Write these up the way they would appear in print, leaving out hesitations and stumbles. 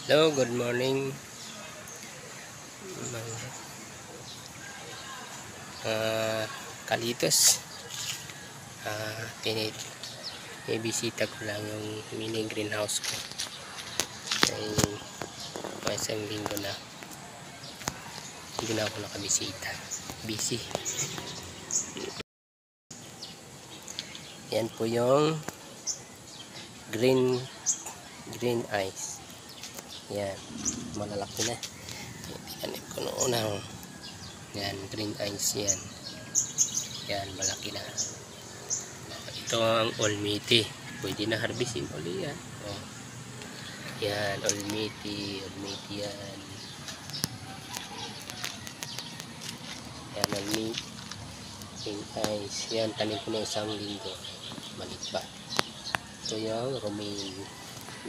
Hello, good morning mga kalitos. Ibisita ko lang yung mini greenhouse ko. Ay isang linggo na hindi na ako nakabisita, busy. Yan po yung green ice. Yan, malalaki na. Tinanip ko noon ang yan, green ice yan. Yan, malaki na. Ito ang olmiti. Pwede na harbisin uli yan. Oh. Yan, olmiti yan. Yan, olmiti. Green ice. Yan, tanim ko na isang linggo. Malit pa. Ito yung romaine.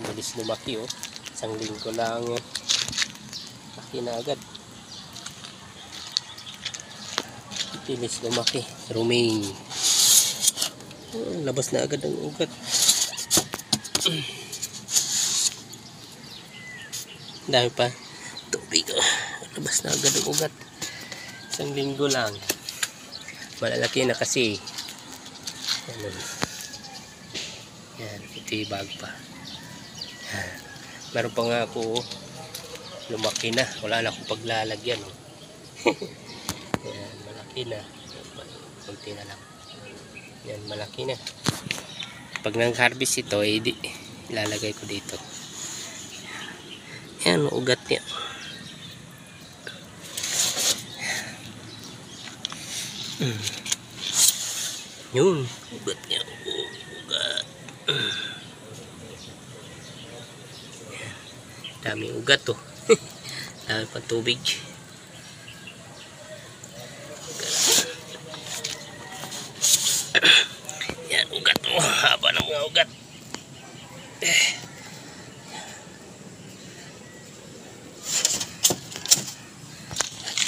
Bilis lumaki oh. Isang linggo lang yun. Laki na agad. Bilis lumaki. Romaine. Labas na agad ang ugat. Dami pa. Tubig oh. Labas na agad ang ugat. Isang linggo lang. Malalaki na kasi. Yan. Ito yung bag pa. Yan. Meron pa nga ako lumaki na, wala na akong paglalagyan oh. Yan, malaki na, kunti na lang. Yan, malaki na. Pag nang-harvest ito ilalagay ko dito. Yan, ugat niya. Yun, ugat niya. Ugat. Daming ugat to. Dami pa tubig. Yan, ugat to. Haba ng mga ugat.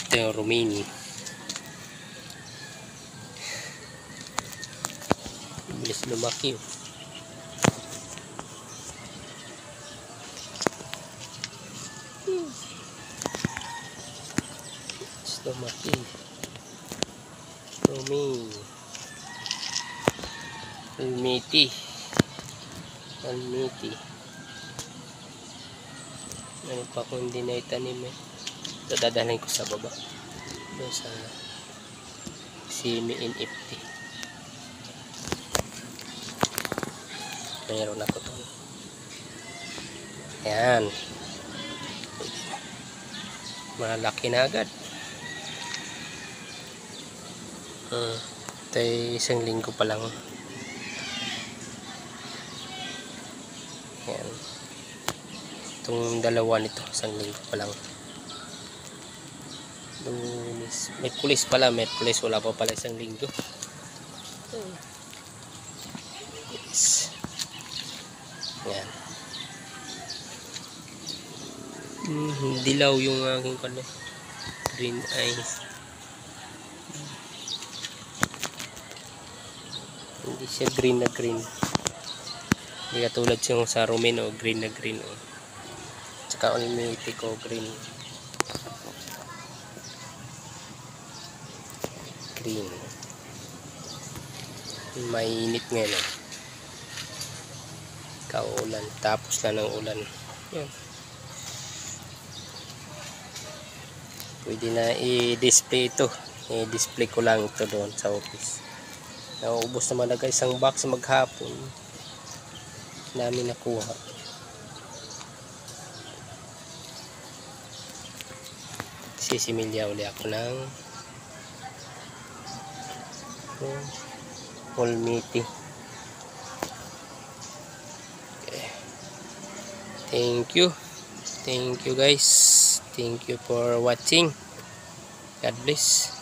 Ito yung romaine. Bilis lumaki oh. Lumaki. Romaine. Olmiti. Ano pa kung hindi na itanim eh. Ito dadalhin ko sa baba. Doon sa semi-NFT. Mayroon ako ito. Ayan. Malaki na agad. Ito ay isang linggo pa lang. Ayan. Itong dalawa nito, isang linggo pa lang. May pulis pala, wala pa pala isang linggo. Yes. Ayan. Dilaw yung aking green ice. Hindi siya green na green. Hindi katulad siyang sa romaine o green na green o. Tsaka olmiti ko green. Green. Mainit ngayon o. Kaulan. Tapos na ng ulan. Yan. Pwede na i-display ito. I-display ko lang ito doon sa office. Naubos naman na guys isang box maghapon. Namin nakuha. Sisimilya uli ako ng olmiti. Okay. Thank you guys. Thank you for watching. God bless.